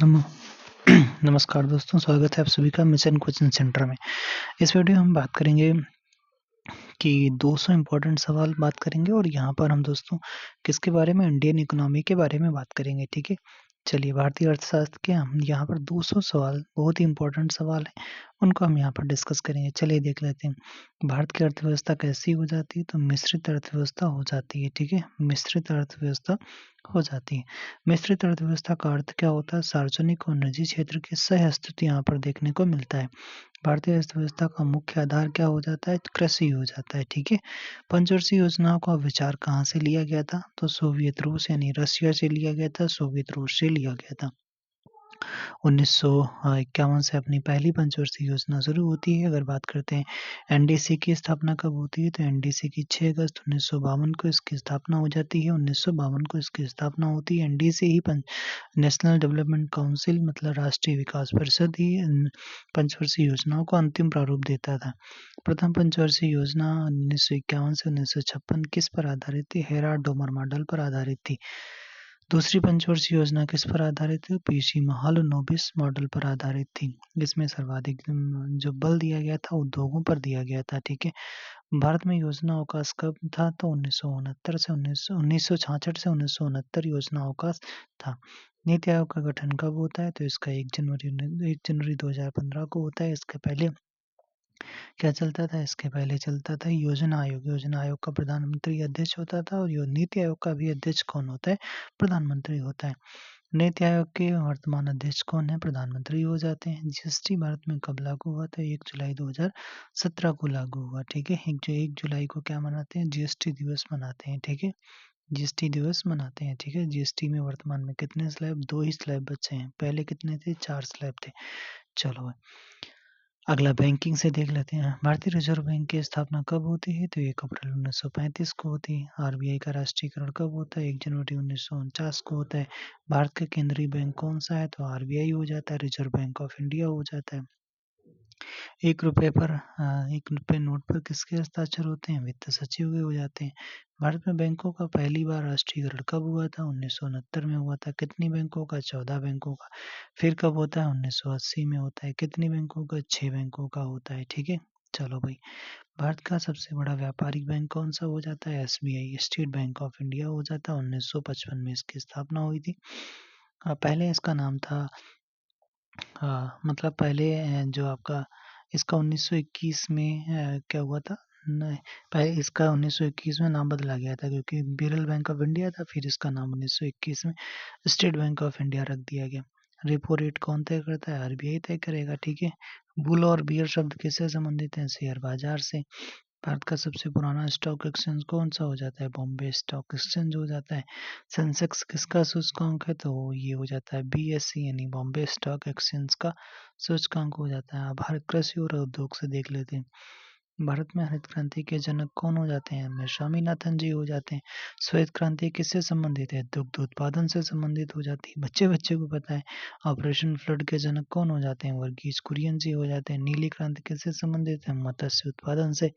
नम नमस्कार दोस्तों, स्वागत है आप सभी का मिशन कोचिंग सेंटर में। इस वीडियो में हम बात करेंगे कि 200 इम्पोर्टेंट सवाल बात करेंगे और यहाँ पर हम दोस्तों किसके बारे में, इंडियन इकोनॉमी के बारे में बात करेंगे, ठीक है? चलिए, भारतीय अर्थशास्त्र के हम यहाँ पर 200 सवाल, बहुत ही इम्पोर्टेंट सवाल हैं, उनको हम यहाँ पर डिस्कस करेंगे। चलिए देख लेते हैं, भारत की अर्थव्यवस्था कैसी हो जाती है? तो मिश्रित अर्थव्यवस्था हो जाती है, ठीक है? मिश्रित अर्थव्यवस्था हो जाती है। मिश्रित अर्थव्यवस्था का अर्थ क्या होता है? सार्वजनिक और निजी क्षेत्र के सह-अस्तित्व यहाँ पर देखने को मिलता है। भारतीय अर्थव्यवस्था का मुख्य आधार क्या हो जाता है? कृषि हो जाता है, ठीक है? पंचवर्षीय योजनाओं का विचार कहाँ से लिया गया था? तो सोवियत रूस यानी रशिया से लिया गया था, सोवियत रूस से लिया गया था। 1951 से अपनी पहली पंचवर्षीय योजना शुरू होती है। अगर बात करते हैं एनडीसी की स्थापना कब होती है, तो एनडीसी की 6 अगस्त 1952 को इसकी स्थापना हो जाती है। 1952 को इसकी स्थापना होती है। एनडीसी ही नेशनल डेवलपमेंट काउंसिल मतलब राष्ट्रीय विकास परिषद ही पंचवर्षीय योजनाओं को अंतिम प्रारूप देता था। प्रथम पंचवर्षीय योजना 1951 से 1956 किस पर आधारित थी? हेराल्ड डोमर मॉडल पर आधारित थी। दूसरी पंचवर्षीय योजना किस पर आधारित थी? पीसी महालनोबिस मॉडल पर आधारित थी। इसमें सर्वाधिक जो बल दिया गया था उद्योगों पर दिया गया था, ठीक है? भारत में योजना अवकाश कब था? तो 1966 से 1969 योजना अवकाश था। नीति आयोग का गठन कब होता है? तो इसका 1 जनवरी 2015 को होता है। इसके पहले क्या चलता था? इसके पहले चलता था योजना आयोग। योजना आयोग का प्रधानमंत्री अध्यक्ष होता था और नीति आयोग का भी अध्यक्ष कौन होता है? प्रधानमंत्री होता है। नीति आयोग के वर्तमान अध्यक्ष कौन है? प्रधानमंत्री हो जाते हैं। जीएसटी भारत में कब लागू हुआ था? 1 जुलाई 2017 को लागू हुआ, ठीक है? 1 जुलाई को क्या मनाते हैं? जीएसटी दिवस मनाते हैं, ठीक है? जीएसटी दिवस मनाते हैं, ठीक है? जीएसटी में वर्तमान में कितने स्लैब? 2 ही स्लैब बचे हैं। पहले कितने थे? 4 स्लैब थे। चलो अगला बैंकिंग से देख लेते हैं। भारतीय रिजर्व बैंक की स्थापना कब होती है? तो 1 अप्रैल 1935 को होती है। आरबीआई का राष्ट्रीयकरण कब होता है? 1 जनवरी 1949 को होता है। भारत का केंद्रीय बैंक कौन सा है? तो आरबीआई हो जाता है, रिजर्व बैंक ऑफ इंडिया हो जाता है। 1 रुपये पर 1 रुपये नोट पर किसके हस्ताक्षर होते हैं? वित्त सचिव के हो जाते हैं। भारत में बैंकों का पहली बार राष्ट्रीयकरण कब हुआ था? 1969 में हुआ था। कितनी बैंकों का? 14 बैंकों का। फिर कब होता है? 1980 में होता है। कितनी बैंकों का? 6 बैंकों का होता है, ठीक है? चलो भाई, भारत का सबसे बड़ा व्यापारिक बैंक कौन सा हो जाता है? SBI, state bank of India हो जाता है। 1955 में इसकी स्थापना हुई थी। पहले इसका नाम था मतलब पहले जो आपका इसका 1921 में क्या हुआ था? नहीं, पहले इसका 1921 में नाम बदला गया था क्योंकि फेडरल बैंक ऑफ इंडिया था। फिर इसका नाम 1921 में स्टेट बैंक ऑफ इंडिया रख दिया गया। रेपो रेट कौन तय करता है? आरबीआई तय करेगा, ठीक है? बुल और बियर शब्द किससे संबंधित हैं? शेयर बाजार से। भारत का सबसे पुराना स्टॉक एक्सचेंज कौन सा हो जाता है? बॉम्बे स्टॉक एक्सचेंज हो जाता है। सेंसेक्स किसका सूचकांक है? तो ये हो जाता है बीएसई यानी बॉम्बे स्टॉक एक्सचेंज का सूचकांक हो जाता है। अब भारत कृषि और उद्योग से देख लेते हैं। भारत में हरित क्रांति के जनक कौन हो जाते हैं? में स्वामीनाथन जी हो जाते हैं। श्वेत क्रांति किससे संबंधित है? दुग्ध उत्पादन से संबंधित हो जाती है। बच्चे बच्चे को पता है। ऑपरेशन फ्लड के जनक कौन हो जाते हैं? वर्गीज कुरियन जी हो जाते हैं। नीली क्रांति किससे संबंधित है? मत्स्य उत्पादन से।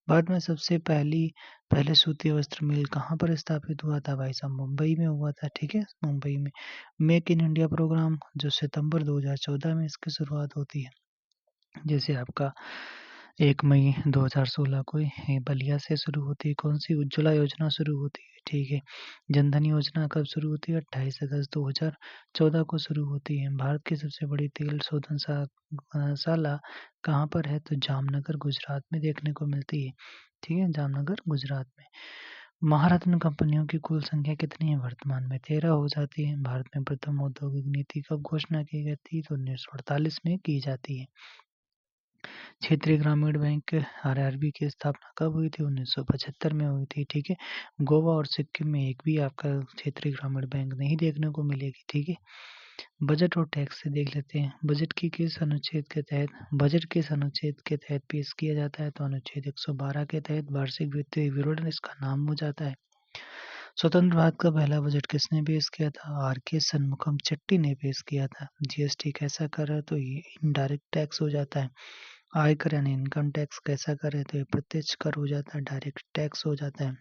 भारत में सबसे पहले सूती वस्त्र मिल कहाँ पर स्थापित हुआ था? भाई साहब, मुंबई में हुआ था, ठीक है? मुंबई में। मेक इन इंडिया प्रोग्राम जो सितंबर 2014 में इसकी शुरुआत होती है। जैसे आपका 1 मई 2016 को ये बलिया से शुरू होती है। कौन सी? उज्ज्वला योजना शुरू होती है, ठीक है? जनधन योजना कब शुरू होती है? 28 अगस्त 2014 को शुरू होती है। भारत की सबसे बड़ी तेल शोधन शाला कहाँ पर है? तो जामनगर गुजरात में देखने को मिलती है, ठीक है? जामनगर गुजरात में। महारत्न कंपनियों की कुल संख्या कितनी है? वर्तमान में 13 हो जाती है। भारत में प्रथम औद्योगिक नीति कब घोषणा की गई थी? तो 1948 में की जाती है। क्षेत्रीय ग्रामीण बैंक आरआरबी की स्थापना कब हुई थी? 1975 में हुई थी, ठीक है? गोवा और सिक्किम में एक भी आपका क्षेत्रीय ग्रामीण बैंक नहीं देखने को मिलेगी, ठीक है? बजट और टैक्स से देख लेते हैं। बजट किस अनुच्छेद के तहत पेश किया जाता है? तो अनुच्छेद 112 के तहत वार्षिक वित्तीय विवरण इसका नाम हो जाता है। स्वतंत्र भारत का पहला बजट किसने पेश किया था? आर के शनमुखम चेट्टी ने पेश किया था। जीएसटी कैसा कर है? तो ये इनडायरेक्ट टैक्स हो जाता है। आयकर यानी इनकम टैक्स कैसा कर है? तो ये प्रत्यक्ष कर हो जाता है, डायरेक्ट टैक्स हो जाता है।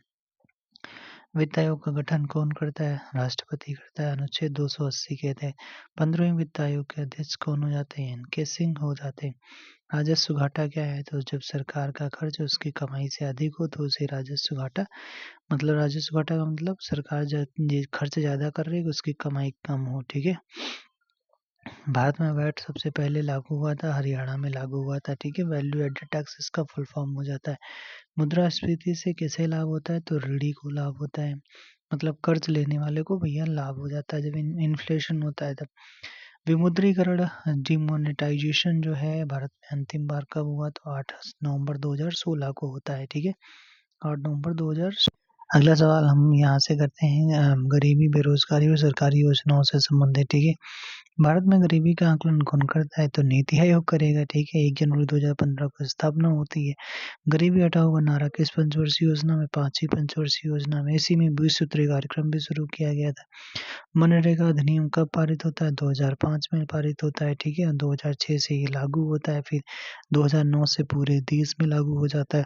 वित्त आयोग का गठन कौन करता है? राष्ट्रपति करता है। अनुच्छेद 280 के तहत 15वें वित्त आयोग के अध्यक्ष कौन हो जाते हैं? एन.के. सिंह हो जाते हैं। राजस्व घाटा क्या है? तो जब सरकार का खर्च उसकी कमाई से अधिक हो तो उसे राजस्व घाटा, मतलब राजस्व घाटा का मतलब सरकार खर्च ज्यादा कर रही है, उसकी कमाई कम हो। ठीक है। भारत में वैट सबसे पहले लागू हुआ था, हरियाणा में लागू हुआ था। ठीक है। वैल्यू एडेड टैक्स इसका फुल फॉर्म हो जाता है। मुद्रास्फीति से किसे लाभ होता है? तो ऋणी को लाभ होता है, मतलब कर्ज लेने वाले को भैया लाभ हो जाता है जब इन्फ्लेशन होता है तब। विमुद्रीकरण, डिमोनेटाइजेशन जो है भारत में अंतिम बार कब हुआ? तो 8 नवंबर 2016 को होता है। ठीक है। 8 नवंबर 2000। अगला सवाल हम यहाँ से करते हैं गरीबी, बेरोजगारी और सरकारी योजनाओं से संबंधित। ठीक है। भारत में गरीबी का आकलन कौन करता है? तो नीति आयोग करेगा। ठीक है। 1 जनवरी 2015 को स्थापना होती है। गरीबी हटाओ बनारस किस पंचवर्षीय योजना में? 5वीं पंचवर्षीय योजना में। इसी में 20 सूत्रीय कार्यक्रम भी शुरू किया गया था। मनरेगा अधिनियम कब पारित होता है? 2005 में पारित होता है। ठीक है। 2006 से ये लागू होता है, फिर 2009 से पूरे देश में लागू हो जाता है।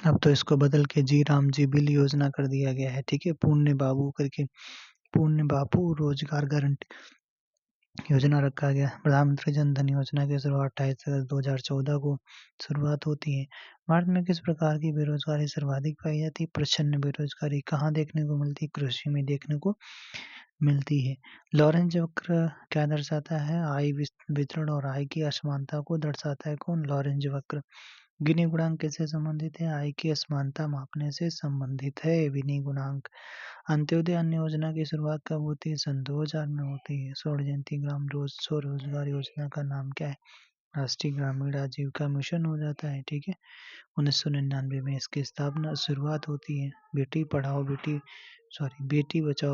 अब तो इसको बदल के जी राम जी बिल योजना कर दिया गया है। ठीक है। पुण्य बाबू करके, पुण्य बाबू रोजगार गारंटी योजना रखा गया। प्रधानमंत्री जन धन योजना की शुरुआत 28 अगस्त 2014 को शुरुआत होती है। भारत में किस प्रकार की बेरोजगारी सर्वाधिक पाई जाती है? प्रच्छन्न बेरोजगारी। कहाँ देखने को मिलती है? कृषि में देखने को मिलती है। लॉरेंज वक्र क्या दर्शाता है? आय वितरण और आय की असमानता को दर्शाता है। कौन? लॉरेंज वक्र। गिनी गुणांक किससे संबंधित है? आय की असमानता मापने से संबंधित है गिनी गुणांक। अंत्योदय अन्न योजना की शुरुआत कब होती है? सन 2000 में होती है। स्वर्ण जयंती ग्राम स्वरोजगार योजना का नाम क्या है? राष्ट्रीय ग्रामीण आजीविका मिशन हो जाता है। ठीक है। 1999 में इसकी स्थापना शुरुआत होती है। बेटी बचाओ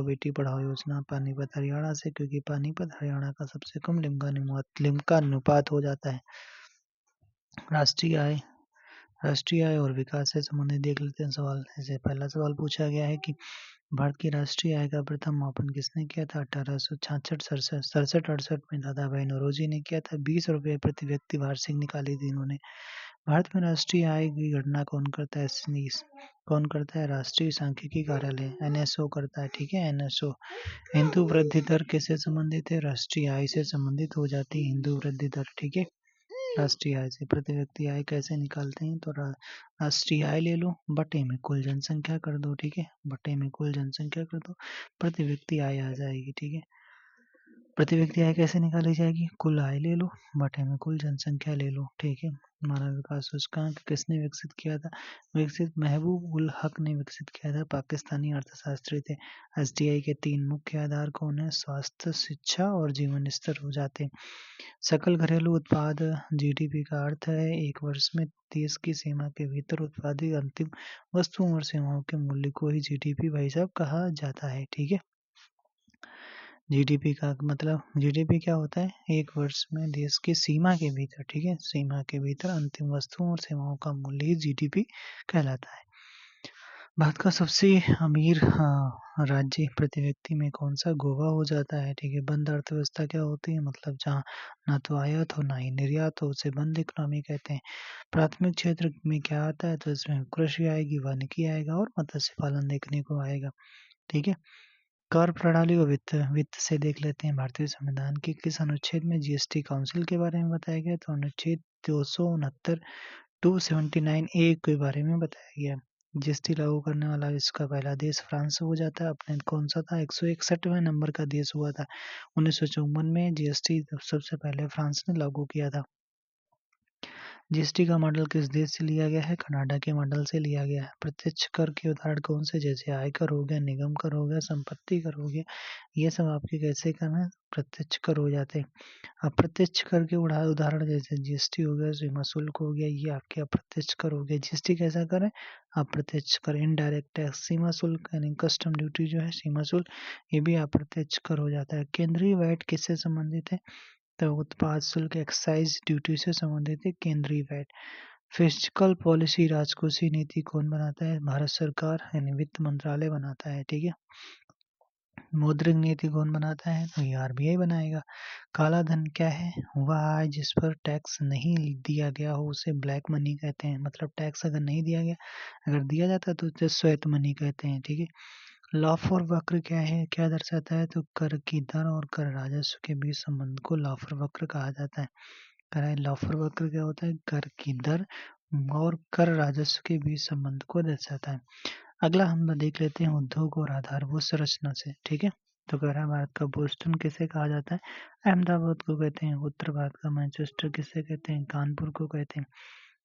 बेटी पढ़ाओ योजना पानीपत हरियाणा से, क्योंकि पानीपत हरियाणा का सबसे कम लिंगानुपात हो जाता है। राष्ट्रीय आय और विकास से संबंधित देख लेते हैं सवाल। जैसे पहला सवाल पूछा गया है कि भारत की राष्ट्रीय आय का प्रथम मापन किसने किया था? 1866-67 में दादा भाई नौरोजी ने किया था। 20 रुपये प्रति व्यक्ति वार्षिक निकाली थी इन्होंने। भारत में राष्ट्रीय आय की गणना कौन करता है? कौन करता है? राष्ट्रीय सांख्यिकी कार्यालय एनएसओ करता है। ठीक है। एनएसओ। हिंदू वृद्धि दर किससे संबंधित है? राष्ट्रीय आय से संबंधित हो जाती है हिंदू वृद्धि दर। ठीक है। राष्ट्रीय आय से प्रति व्यक्ति आय कैसे निकालते हैं? तो राष्ट्रीय आय ले लो, बटे में कुल जनसंख्या कर दो। ठीक है। बटे में कुल जनसंख्या कर दो, प्रति व्यक्ति आय आ जाएगी। ठीक है। प्रति व्यक्ति आय कैसे निकाली जाएगी? कुल आय ले लो, बटे में कुल जनसंख्या ले लो। ठीक है। मानव विकास सूचकांक किसने विकसित किया था? महबूब उल हक ने विकसित किया था, पाकिस्तानी अर्थशास्त्री थे। एसडीआई के 3 मुख्य आधार कौन है? स्वास्थ्य, शिक्षा और जीवन स्तर हो जाते हैं। सकल घरेलू उत्पाद जीडीपी का अर्थ है एक वर्ष में देश की सीमा के भीतर उत्पादित अंतिम वस्तुओं और सेवाओं के मूल्य को ही जीडीपी भाई साहब कहा जाता है। ठीक है। जीडीपी का मतलब जीडीपी क्या होता है? एक वर्ष में देश की सीमा के भीतर, ठीक है, सीमा के भीतर अंतिम वस्तुओं और सेवाओं का मूल्य ही जीडीपी कहलाता है। भारत का सबसे अमीर राज्य प्रति व्यक्ति में कौन सा? गोवा हो जाता है। ठीक है। बंद अर्थव्यवस्था क्या होती है? मतलब जहाँ ना तो आयात हो ना ही निर्यात हो, उसे बंद इकोनॉमी कहते हैं। प्राथमिक क्षेत्र में क्या आता है? तो इसमें कृषि आएगी, वानिकी आएगा और मत्स्य पालन देखने को आएगा। ठीक है। कर प्रणाली और वित्त से देख लेते हैं। भारतीय संविधान के किस अनुच्छेद में जीएसटी काउंसिल के बारे में बताया गया? तो अनुच्छेद 269 279 ए के बारे में बताया गया। जीएसटी लागू करने वाला इसका पहला देश फ्रांस हो जाता है। अपने कौन सा था? 161वें नंबर का देश हुआ था। 1954 में जीएसटी सबसे पहले फ्रांस ने लागू किया था। जीएसटी का मॉडल किस देश से लिया गया है? कनाडा के मॉडल से लिया गया है। प्रत्यक्ष कर के उदाहरण कौन से? जैसे आयकर हो गया, निगम कर हो गया, संपत्ति कर हो गया, ये सब आपके कैसे करना? प्रत्यक्ष कर हो जाते हैं। अप्रत्यक्ष कर के उदाहरण जैसे जीएसटी हो गया, सीमा शुल्क हो गया, ये आपके अप्रत्यक्ष कर हो गया। जीएसटी कैसा कर है? अप्रत्यक्ष कर। इनडायरेक्ट टैक्स, सीमा शुल्क यानी कस्टम ड्यूटी जो है, सीमा शुल्क, ये भी अप्रत्यक्ष कर हो जाता है। केंद्रीय वैट किससे संबंधित है? तो उत्पाद शुल्क एक्साइज ड्यूटी से संबंधित है केंद्रीय वैट। फिस्कल पॉलिसी राजकोषीय नीति कौन बनाता है? भारत सरकार यानी वित्त मंत्रालय बनाता है। ठीक है। मौद्रिक नीति कौन बनाता है? तो ये आरबीआई बनाएगा। काला धन क्या है? वह आय जिस पर टैक्स नहीं दिया गया हो उसे ब्लैक मनी कहते हैं। मतलब टैक्स अगर नहीं दिया गया, अगर दिया जाता है तो उसे श्वेत मनी कहते हैं। ठीक है। लॉफर वक्र क्या है? क्या दर्शाता है? तो कर की दर और कर राजस्व के बीच संबंध को लॉफर वक्र कहा जाता है। लॉफर वक्र क्या होता है? कर की दर और कर राजस्व के बीच संबंध को दर्शाता है। अगला हम देख लेते हैं उद्योग और आधारभूत संरचना से। ठीक है। तो कह रहा है भारत का बोस्टन किसे कहा जाता है? अहमदाबाद को कहते हैं। उत्तर भारत का मैनचेस्टर किसे कहते हैं? कानपुर को कहते हैं।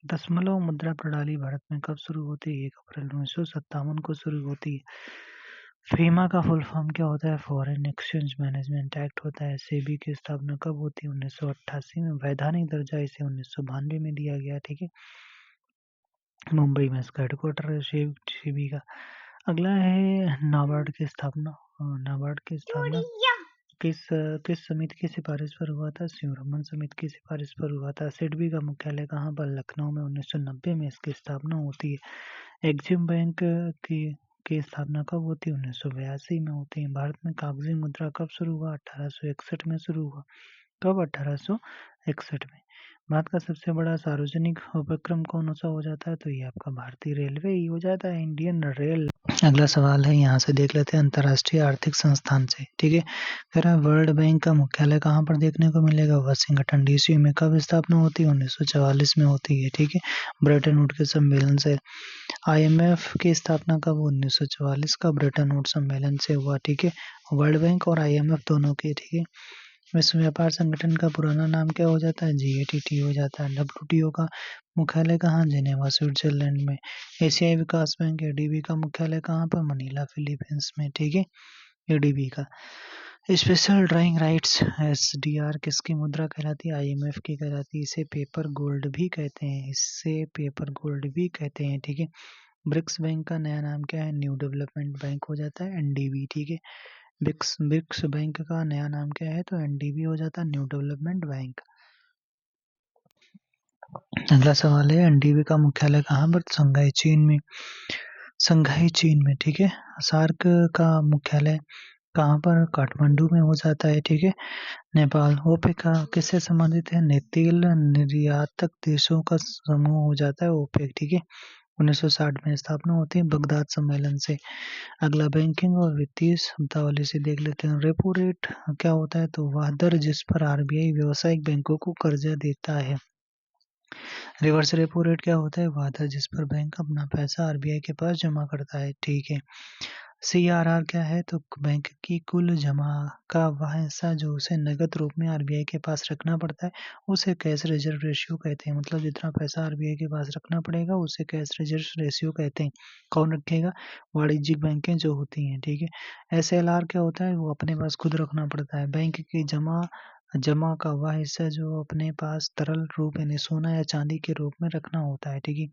दशमलव मुद्रा प्रणाली भारत में कब शुरू होती है? 1 अप्रैल 1957 को शुरू होती है। फीमा का फुल फॉर्म क्या होता है? फॉरेन एक्सचेंज मैनेजमेंट एक्ट होता है। सेबी की स्थापना कब होती है? 1988 में। वैधानिक दर्जा इसे 1992 में दिया गया। ठीक है। मुंबई में इसका हेडक्वार्टर है सेबी का। अगला है नाबार्ड की स्थापना। नाबार्ड की स्थापना किस किस समिति की सिफारिश पर हुआ था? शिवरमन समिति की सिफारिश पर हुआ था। सिडबी का मुख्यालय कहाँ पर? लखनऊ में। 1990 में इसकी स्थापना होती है। एक्सिम बैंक की स्थापना कब होती है? 1982 में होती है। भारत में कागजी मुद्रा कब शुरू हुआ? 1861 में शुरू हुआ। कब? 1861 में। भारत का सबसे बड़ा सार्वजनिक उपक्रम कौन सा हो जाता है? तो ये आपका भारतीय रेलवे ही हो जाता है, इंडियन रेल। अगला सवाल है, यहाँ से देख लेते हैं अंतर्राष्ट्रीय आर्थिक संस्थान से। ठीक है। कह रहा है वर्ल्ड बैंक का मुख्यालय कहाँ पर देखने को मिलेगा? वाशिंगटन डीसी में। कब स्थापना होती है? 1944 में होती है। ठीक है। ब्रेटन वुड के सम्मेलन से। आईएमएफ की स्थापना कब? 1944 का ब्रेटन वुड सम्मेलन से हुआ। ठीक है। वर्ल्ड बैंक और आईएमएफ दोनों के। ठीक है। विश्व व्यापार संगठन का पुराना नाम क्या हो जाता है? जीएटीटी हो जाता है। डब्ल्यूटीओ का मुख्यालय कहाँ? जिनेवा स्विट्जरलैंड में। एशियाई विकास बैंक एडीबी का मुख्यालय कहाँ पर? मनीला फिलीपींस में। ठीक है। एडीबी का। स्पेशल ड्राइंग राइट्स एसडीआर किसकी मुद्रा कहलाती है? आईएमएफ की कहलाती है। इसे पेपर गोल्ड भी कहते हैं। इससे पेपर गोल्ड भी कहते हैं। ठीक है। ब्रिक्स बैंक का नया नाम क्या है? न्यू डेवलपमेंट बैंक हो जाता है, एनडीबी। ठीक है। ब्रिक्स बैंक का नया नाम क्या है? तो एनडीबी हो जाता है, न्यू डेवलपमेंट बैंक। अगला सवाल है, एनडीबी का मुख्यालय कहाँ पर? शंघाई चीन में। शंघाई चीन में। ठीक है। सार्क का मुख्यालय कहाँ पर? काठमांडू में हो जाता है। ठीक है। नेपाल। ओपेक का किससे संबंधित है? तेल निर्यातक देशों का समूह हो जाता है ओपेक। ठीक है। 1960 में स्थापना होती है बगदाद सम्मेलन से। अगला बैंकिंग और वित्तीय शब्दावली से देख लेते हैं। रेपो रेट क्या होता है? तो वह दर जिस पर आरबीआई व्यावसायिक बैंकों को कर्जा देता है। रिवर्स रेपो रेट क्या होता है? वह दर जिस पर बैंक अपना पैसा आरबीआई के पास जमा करता है। ठीक है। सीआरआर क्या है? तो बैंक की कुल जमा का वह हिस्सा जो उसे नगद रूप में आरबीआई के पास रखना पड़ता है उसे कैश रिजर्व रेशियो कहते हैं। मतलब जितना पैसा आरबीआई के पास रखना पड़ेगा उसे कैश रिजर्व रेशियो कहते हैं। कौन रखेगा? वाणिज्यिक बैंकें जो होती हैं। ठीक है। एसएलआर क्या होता है? वो अपने पास खुद रखना पड़ता है। बैंक की जमा जमा का वह हिस्सा जो अपने पास तरल रूप यानी सोना या चांदी के रूप में रखना होता है। ठीक है।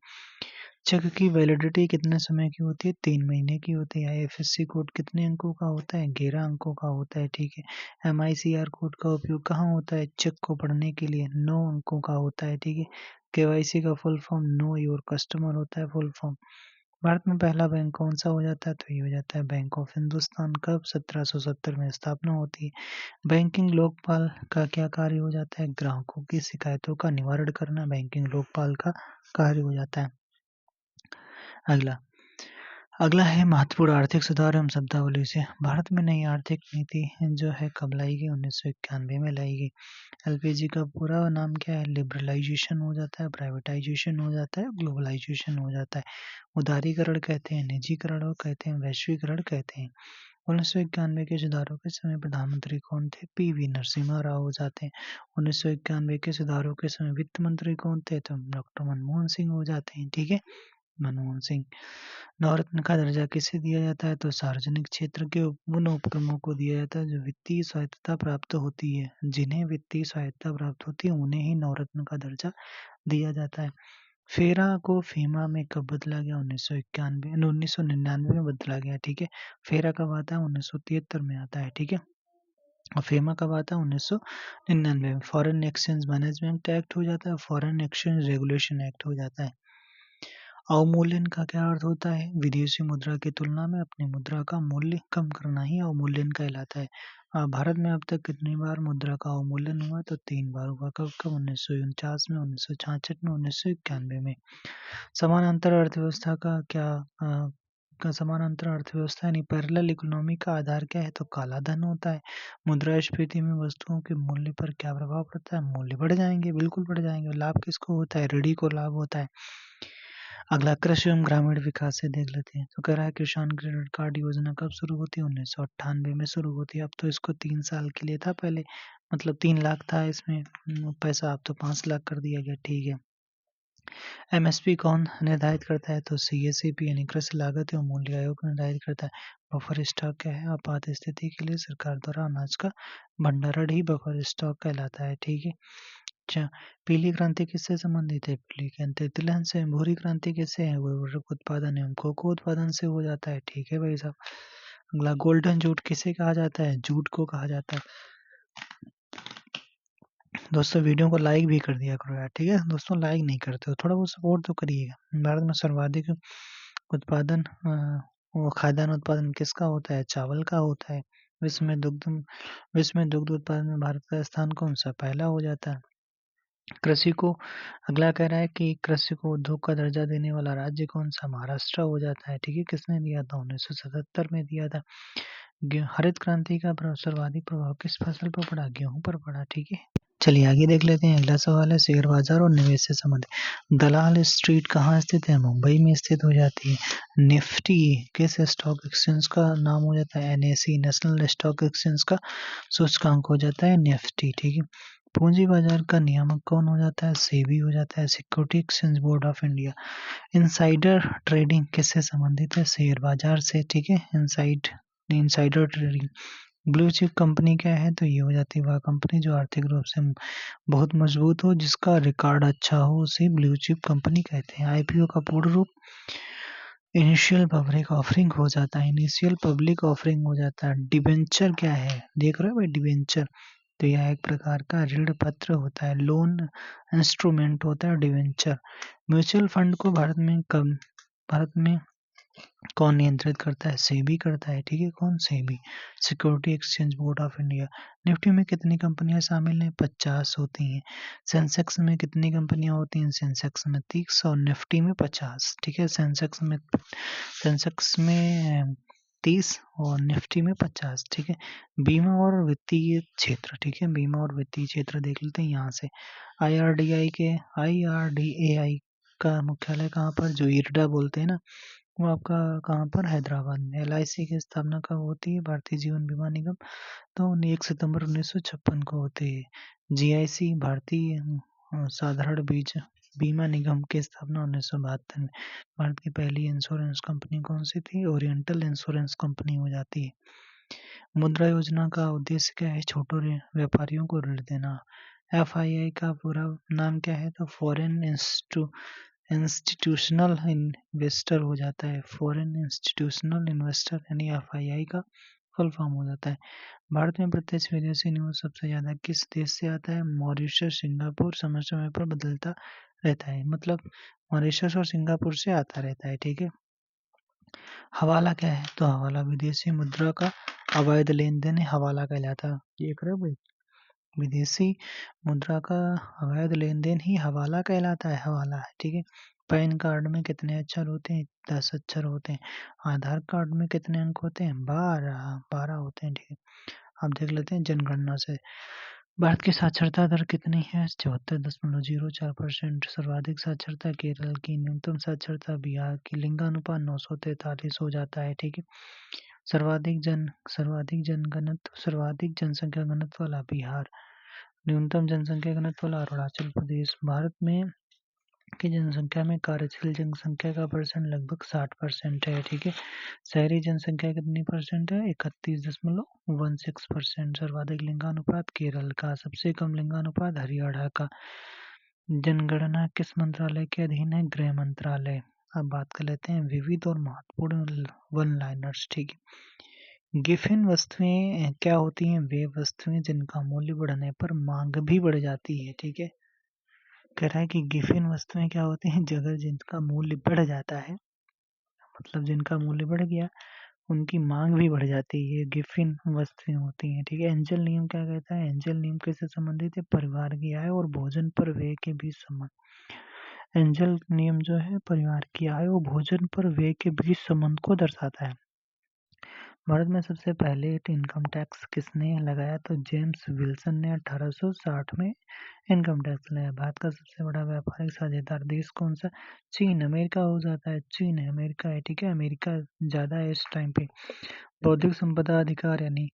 चेक की वैलिडिटी कितने समय की होती है? 3 महीने की होती है। आईएफएससी कोड कितने अंकों का होता है? 11 अंकों का होता है। ठीक है। एमआईसीआर कोड का उपयोग कहाँ होता है? चेक को पढ़ने के लिए। 9 अंकों का होता है। ठीक है। केवाईसी का full form know your customer होता है फुल फॉर्म। भारत में पहला बैंक कौन सा हो जाता है? तो ये हो जाता है बैंक ऑफ हिंदुस्तान। कब? 1770 में स्थापना होती है। बैंकिंग लोकपाल का क्या कार्य हो जाता है? ग्राहकों की शिकायतों का निवारण करना बैंकिंग लोकपाल का कार्य हो जाता है। अगला अगला है महत्वपूर्ण आर्थिक सुधार एवं शब्दावली से। भारत में नई आर्थिक नीति जो है कब लाई गई? 1991 में लाई गई। एलपीजी का पूरा नाम क्या है? लिबरलाइजेशन हो जाता है, प्राइवेटाइजेशन हो जाता है, ग्लोबलाइजेशन हो जाता है। उदारीकरण कहते हैं, निजीकरण कहते हैं, वैश्वीकरण कहते हैं। 1991 के सुधारों के समय प्रधानमंत्री कौन थे? पीवी नरसिम्हा राव हो जाते हैं। 1991 के सुधारों के समय वित्त मंत्री कौन थे? तो डॉक्टर मनमोहन सिंह हो जाते हैं। ठीक है। मनमोहन सिंह। नवरत्न का दर्जा किसे दिया जाता है? तो सार्वजनिक क्षेत्र के उन उपक्रमों को दिया जाता है जो वित्तीय स्वायत्तता प्राप्त होती है। जिन्हें वित्तीय स्वायत्तता प्राप्त होती है उन्हें ही नवरत्न का दर्जा दिया जाता है। फेरा को फीमा में कब बदला गया? 1999 में बदला गया। ठीक है। फेरा कब आता है? 1973 में आता है। ठीक है। और फेमा कब आता है? 1999 में। फॉरेन एक्सचेंज मैनेजमेंट एक्ट हो जाता है, फॉरेन एक्सचेंज रेगुलेशन एक्ट हो जाता है। अवमूल्यन का क्या अर्थ होता है? विदेशी मुद्रा की तुलना में अपनी मुद्रा का मूल्य कम करना ही अवमूल्यन कहलाता है। भारत में अब तक कितनी बार मुद्रा का अवमूल्यन हुआ? तो 3 बार हुआ। कब कब? 1949 में, 1966 में, 1991 में। समानांतर अर्थव्यवस्था का क्या समानांतर अर्थव्यवस्था यानी पैरेलल इकोनॉमी का आधार क्या है? तो काला धन होता है। मुद्रास्फीति में वस्तुओं के मूल्य पर क्या प्रभाव पड़ता है? मूल्य बढ़ जाएंगे, बिल्कुल बढ़ जाएंगे। लाभ किसको होता है? ऋणी को लाभ होता है। अगला कृषि एवं ग्रामीण विकास से देख लेते हैं। तो कह रहा है किसान क्रेडिट कार्ड योजना कब शुरू होती है? 1998 में शुरू होती है। अब तो इसको 3 साल के लिए था पहले, मतलब 3 लाख था इसमें पैसा, अब तो 5 लाख कर दिया गया। ठीक है। एमएसपी कौन निर्धारित करता है? तो सीएसईपी यानी कृषि लागत एवं मूल्य आयोग निर्धारित करता है। बफर स्टॉक क्या है? आपात स्थिति के लिए सरकार द्वारा अनाज का भंडारण ही बफर स्टॉक कहलाता है। ठीक है। अच्छा, पीली क्रांति किससे संबंधित है? पीली क्रांति तिलहन से। भूरी क्रांति किससे है? उर्वरक उत्पादन एवं कोको उत्पादन से हो जाता है। ठीक है भाई साहब। अगला गोल्डन जूट किसे कहा जाता है? जूट को कहा जाता है। दोस्तों वीडियो को लाइक भी कर दिया करो यार, ठीक है दोस्तों, लाइक नहीं करते हो, थोड़ा बहुत सपोर्ट तो करिएगा। भारत में सर्वाधिक उत्पादन वो खाद्यान्न उत्पादन किसका होता है? चावल का होता है। विश्व में दुग्ध उत्पादन में भारत का स्थान कौन सा? पहला हो जाता है। कृषि को अगला कह रहा है कि कृषि को उद्योग का दर्जा देने वाला राज्य कौन सा? महाराष्ट्र हो जाता है। ठीक है। किसने दिया था? 1977 में दिया था। हरित क्रांति का सर्वाधिक प्रभाव किस फसल पर पड़ा? गेहूं पर पड़ा। ठीक है। चलिए आगे देख लेते हैं। अगला सवाल है शेयर बाजार और निवेश से संबंधित। दलाल स्ट्रीट कहाँ स्थित है? मुंबई में स्थित हो जाती है। निफ्टी किस स्टॉक एक्सचेंज का नाम हो जाता है? एनएसई नेशनल स्टॉक एक्सचेंज का सूचकांक हो जाता है निफ्टी। ठीक है। पूंजी बाजार का नियामक कौन हो जाता है? सेबी हो जाता है, security exchange board of India. Insider trading किससे संबंधित है? शेयर बाजार से। ठीक है। Insider trading. Blue chip company क्या है? तो ये हो जाती है वह कंपनी जो आर्थिक रूप से बहुत मजबूत हो, जिसका रिकॉर्ड अच्छा हो, उसे ब्लू चिप कंपनी कहते हैं। आईपीओ का पूर्ण रूप इनिशियल पब्लिक ऑफरिंग हो जाता है। इनिशियल पब्लिक ऑफरिंग हो जाता है। डिबेंचर क्या है? देख रहे हो भाई डिबेंचर, तो यह एक प्रकार का ऋण पत्र होता है, लोन इंस्ट्रूमेंट होता है डिबेंचर। म्यूचुअल फंड को भारत में कौन नियंत्रित करता है? सेबी करता है। ठीक है। कौन? SEBI, security exchange board of India. Nifty में कितनी कंपनियां शामिल हैं? 50 होती हैं। सेंसेक्स में कितनी कंपनियां होती हैं? सेंसेक्स में 30 और निफ्टी में 50। ठीक है। सेंसेक्स में 30 और निफ्टी में 50। ठीक है। बीमा और वित्तीय क्षेत्र। ठीक है। बीमा और वित्तीय क्षेत्र देख लेते हैं यहाँ से। आईआरडीएआई का मुख्यालय कहाँ पर? जो इरडा बोलते हैं ना, वो आपका कहाँ पर? हैदराबाद में। एलआईसी की स्थापना कब होती है? भारतीय जीवन बीमा निगम, तो 1 सितंबर 1956 को होती है। जीआईसी भारतीय साधारण बीज बीमा निगम की स्थापना 1972 में। भारत की पहली इंश्योरेंस कंपनी कौन सी थी? ओरिएंटल इंश्योरेंस कंपनी हो जाती है। मुद्रा योजना का उद्देश्य क्या है? छोटे व्यापारियों को ऋण देना। एफआईआई का पूरा नाम क्या है? तो फॉरेन इंस्टीट्यूशनल इन्वेस्टर हो जाता है। फॉरेन इंस्टीट्यूशनल इन्वेस्टर यानी एफआईआई का फुल फॉर्म हो जाता है। भारत में प्रत्यक्ष विदेशी निवेश सबसे ज्यादा किस देश से आता है? मॉरिशस, सिंगापुर समय समय पर बदलता रहता है, मतलब मॉरिशस और सिंगापुर से आता रहता है। ठीक है। हवाला क्या है? तो हवाला विदेशी मुद्रा का अवैध लेन देन हवाला कहलाता है। देख रहे हो भाई, विदेशी मुद्रा का अवैध लेन देन ही हवाला कहलाता है। हवाला है। ठीक है। पैन कार्ड में कितने अक्षर होते हैं? 10 अक्षर होते हैं। आधार कार्ड में कितने अंक होते हैं? 12 होते हैं। ठीक है। अब देख लेते हैं जनगणना से। भारत की साक्षरता दर कितनी है? 74.04%। सर्वाधिक साक्षरता केरल की, न्यूनतम साक्षरता बिहार की। लिंगानुपात 943 हो जाता है। ठीक है। सर्वाधिक जनसंख्या घनत्व वाला बिहार, न्यूनतम जनसंख्या घनत्व वाला अरुणाचल प्रदेश। भारत में की जनसंख्या में कार्यशील जनसंख्या का परसेंट लगभग 60% है। ठीक है। शहरी जनसंख्या कितनी परसेंट है? 31.16%। सर्वाधिक लिंगानुपात केरल का, सबसे कम लिंगानुपात हरियाणा का। जनगणना किस मंत्रालय के अधीन है? गृह मंत्रालय। अब बात कर लेते हैं विविध और महत्वपूर्ण वन लाइनर्स। ठीक है। गिफिन वस्तुएं क्या होती हैं? वे वस्तुएं जिनका मूल्य बढ़ने पर मांग भी बढ़ जाती है। ठीक है। कह रहा है कि गिफिन वस्तुएं क्या होती हैं, जगह जिनका मूल्य बढ़ जाता है, मतलब जिनका मूल्य बढ़ गया उनकी मांग भी बढ़ जाती है, ये गिफिन वस्तुएं होती हैं। ठीक है, एंजल नियम क्या कहता है, एंजल नियम किससे संबंधित है, परिवार की आय और भोजन पर व्यय के बीच संबंध। एंजल नियम जो है परिवार की आय और भोजन पर व्यय के बीच संबंध को दर्शाता है। भारत में सबसे पहले इनकम टैक्स किसने लगाया, तो जेम्स विल्सन ने 1860 में इनकम टैक्स लगाया। भारत का सबसे बड़ा व्यापारिक साझेदार देश कौन सा, चीन। अमेरिका हो जाता है, चीन है, अमेरिका है। ठीक है, अमेरिका ज्यादा है इस टाइम पे। बौद्धिक संपदा अधिकार यानी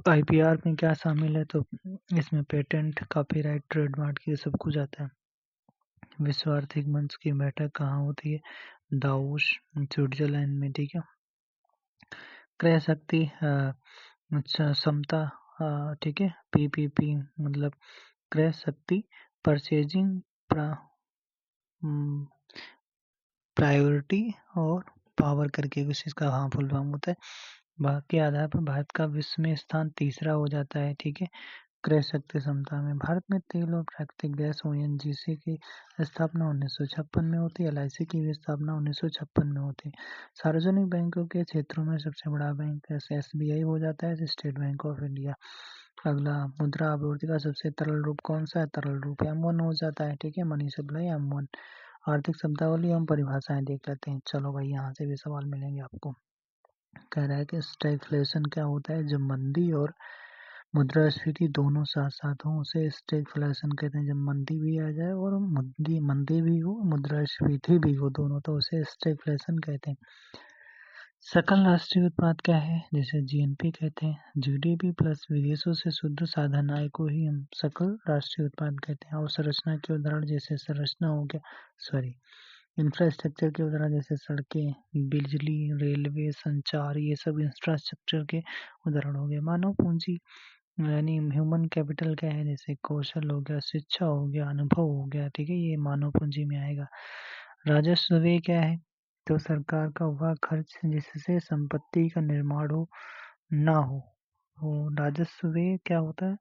आईपीआर में क्या शामिल है, तो इसमें पेटेंट, कॉपीराइट, ट्रेडमार्क ये सब कुछ आता है। विश्व आर्थिक मंच की बैठक कहाँ होती है, दावोस स्विट्जरलैंड में। ठीक है, क्रय शक्ति अच्छा समता, ठीक है, पीपीपी मतलब क्रय शक्ति परचेजिंग प्रायोरिटी और पावर करके कुछ इसका हाँ फुल फॉर्म होता है। भाग के आधार पर भारत का विश्व में स्थान तीसरा हो जाता है। ठीक है, क्रय शक्ति क्षमता में भारत में तेल और प्राकृतिक गैस ओएनजीसी की स्थापना 1956 में होती है। एलआईसी की भी स्थापना 1956 में होती है। सार्वजनिक बैंकों के क्षेत्रों में सबसे बड़ा बैंक एसबीआई हो जाता है, स्टेट बैंक ऑफ इंडिया। अगला, मुद्रा आपूर्ति का सबसे तरल रूप कौन सा है, तरल रूप M1 हो जाता है। ठीक है, मनी सप्लाई M1। आर्थिक शब्दावली हम परिभाषाएं देख लेते हैं। चलो भाई, यहाँ से भी सवाल मिलेंगे आपको। कह रहा है कि स्टैगफ्लेशन क्या होता है, जब मंदी और मुद्रास्फीति दोनों साथ साथ हो उसे स्टैगफ्लेशन कहते हैं। जब मंदी भी आ जाए और मंदी मंदी भी हो, मुद्रास्फीति भी हो दोनों, तो उसे स्टैगफ्लेशन कहते हैं। सकल राष्ट्रीय उत्पाद क्या है, जिसे जीएनपी कहते हैं। जीडीपी प्लस विदेशों से शुद्ध साधन आय को ही हम सकल राष्ट्रीय उत्पाद कहते हैं। अवसंरचना के उदाहरण जैसे संरचना हो गया, सॉरी इंफ्रास्ट्रक्चर के उदाहरण जैसे सड़कें, बिजली, रेलवे, संचार, ये सब इंफ्रास्ट्रक्चर के उदाहरण हो गए। मानव पूंजी यानी ह्यूमन कैपिटल क्या है, जैसे कौशल हो गया, शिक्षा हो गया, अनुभव हो गया। ठीक है, ये मानव पूंजी में आएगा। राजस्व व्यय क्या है, तो सरकार का वह खर्च जिससे संपत्ति का निर्माण हो ना हो, वो राजस्व व्यय क्या होता है।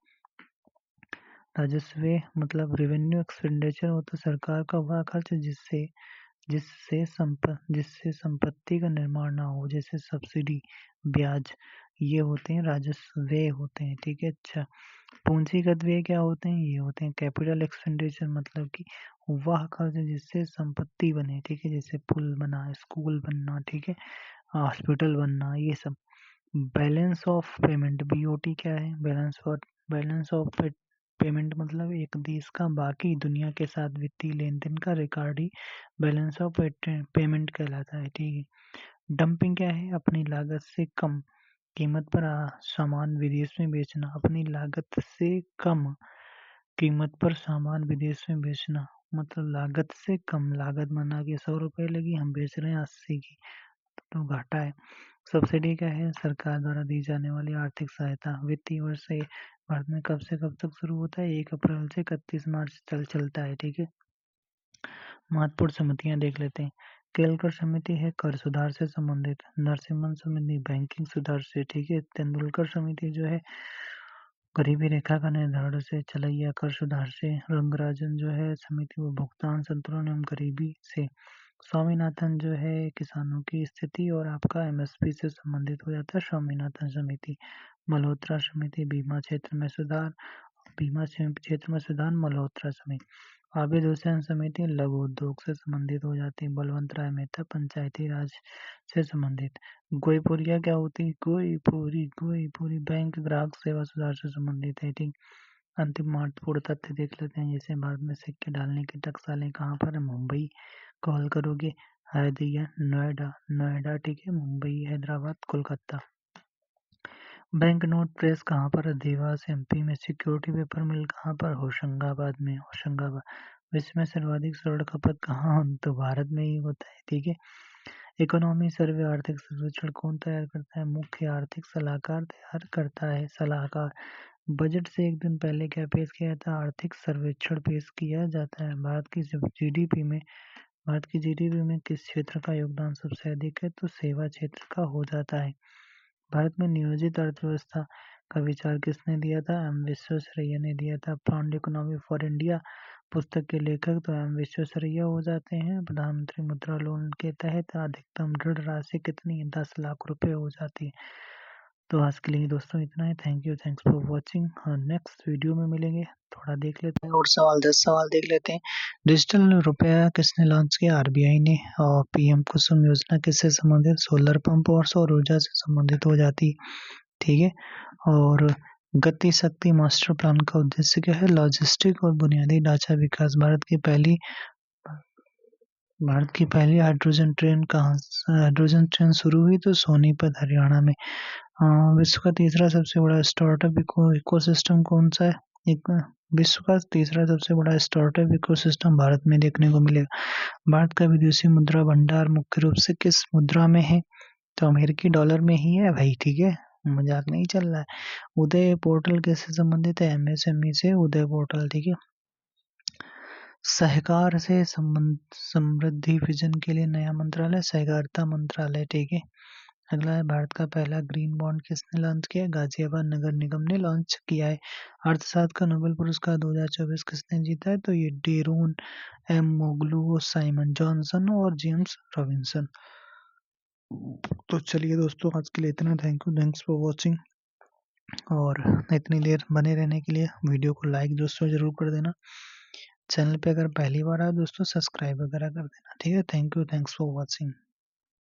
राजस्व व्यय मतलब रेवेन्यू एक्सपेंडिचर होता है सरकार का वह खर्च जिससे संपत्ति का निर्माण ना हो, जैसे सब्सिडी, ब्याज, ये होते हैं राजस्व व्यय होते हैं। ठीक है, अच्छा, पूंजीगत व्यय क्या होते हैं, ये होते हैं कैपिटल एक्सपेंडिचर, मतलब कि वह खर्च जिससे संपत्ति बने। ठीक है, जैसे पुल बना, स्कूल बनना, ठीक है, हॉस्पिटल बनना, ये सब। बैलेंस ऑफ पेमेंट बीओटी क्या है, बैलेंस ऑफ पेमेंट मतलब एक देश का बाकी दुनिया के साथ वित्तीय लेन देन का record he balance of payment कहलाता है। ठीक है, डंपिंग क्या है, अपनी लागत से कम कीमत पर सामान विदेश में बेचना। अपनी लागत से कम कीमत पर सामान विदेश में बेचना, मतलब लागत से कम, लागत बना के 100 रुपए लगी, हम बेच रहे हैं 80 की, तो घाटा है। सब्सिडी क्या है, सरकार द्वारा दी जाने वाली आर्थिक सहायता। वित्तीय वर्ष से भारत में कब से कब तक शुरू होता है, 1 अप्रैल से 31 मार्च चलता है। ठीक है, महत्वपूर्ण समितियां देख लेते हैं। केलकर समिति है कर सुधार से संबंधित। नरसिम्हन समिति बैंकिंग सुधार से। ठीक है, तेंदुलकर समिति जो है गरीबी रेखा का निर्धारण से। चलैया कर सुधार से। रंगराजन जो है समिति वो भुगतान संतुलन एवं गरीबी से। स्वामीनाथन जो है किसानों की स्थिति और आपका एमएसपी से संबंधित हो जाता है, स्वामीनाथन समिति। मल्होत्रा समिति बीमा क्षेत्र में सुधार, मल्होत्रा समिति। आबिद हुसैन समिति लघु उद्योग से संबंधित हो जाती है। बलवंत राय मेहता पंचायती राज से संबंधित। गोईपुरिया क्या होती है, गोईपुरी बैंक ग्राहक सेवा सुधार से संबंधित है। ठीक, अंतिम महत्वपूर्ण तथ्य देख लेते हैं, जैसे भारत में सिक्के डालने की टकसालें कहाँ पर है, मुंबई। कॉल करोगे हैदरिया, नोएडा। ठीक है, Mumbai, Hyderabad, Kolkata. Bank note press कहाँ पर है, देवास एमपी में। सिक्योरिटी पेपर मिल कहाँ पर, होशंगाबाद में, होशंगाबाद। विश्व में सर्वाधिक स्वर्ण खपत कहाँ, तो भारत में ही होता है। ठीक है, इकोनॉमी सर्वे आर्थिक सर्वेक्षण कौन तैयार करता है, मुख्य आर्थिक सलाहकार तैयार करता है, सलाहकार। बजट से एक दिन पहले क्या पेश किया जाता है, आर्थिक सर्वेक्षण पेश किया जाता है। भारत की जीडीपी में किस क्षेत्र का योगदान सबसे अधिक है, तो सेवा क्षेत्र का हो जाता है। भारत में नियोजित अर्थव्यवस्था का विचार किसने दिया था, एम विश्वेश्वरैया ने दिया था। प्लान्ड इकोनॉमी फॉर इंडिया पुस्तक के लेखक तो एम विश्वेश्वरैया हो जाते हैं। प्रधानमंत्री मुद्रा लोन के तहत अधिकतम ऋण राशि कितनी है? 10 लाख रुपए हो जाती है। तो आज के लिए दोस्तों इतना है। Thank you, thanks for watching. Next video में मिलेंगे। थोड़ा देख लेते हैं और 10 सवाल देख लेते हैं। डिजिटल रुपया किसने लॉन्च किया? आरबीआई ने। और पीएम कुसुम योजना किससे संबंधित? सोलर पंप और सौर ऊर्जा से संबंधित हो जाती है। ठीक है। और गति शक्ति मास्टर प्लान का उद्देश्य क्या है? लॉजिस्टिक और बुनियादी ढांचा विकास। भारत की पहली हाइड्रोजन ट्रेन शुरू हुई तो सोनीपत हरियाणा में। विश्व का तीसरा सबसे बड़ा स्टार्टअप इकोसिस्टम कौन सा है? विश्व का तीसरा सबसे बड़ा स्टार्टअप इकोसिस्टम भारत में देखने को मिलेगा। भारत का विदेशी मुद्रा भंडार मुख्य रूप से किस मुद्रा में है? तो अमेरिकी डॉलर में ही है भाई। ठीक है, मजाक नहीं चल रहा है। उदय पोर्टल किससे संबंधित है? एमएसएमई से उदय पोर्टल। ठीक है। सहकार से समृद्धि विजन के लिए नया मंत्रालय सहकारिता मंत्रालय। ठीक है। अगला है, भारत का पहला ग्रीन बॉन्ड किसने लॉन्च किया? गाजियाबाद नगर निगम ने लॉन्च किया है। अर्थशास्त्र का नोबेल पुरस्कार 2024 किसने जीता है? तो ये डेरोन एम मोगलू, साइमन जॉनसन और जेम्स रॉबिन्सन। तो चलिए दोस्तों, आज के लिए इतना। Thank you, thanks for watching. और इतनी देर बने रहने के लिए वीडियो को लाइक दोस्तों जरूर कर देना। चैनल पे अगर पहली बार आए दोस्तों सब्सक्राइब वगैरह कर देना। ठीक है। Thank you, thanks for watching.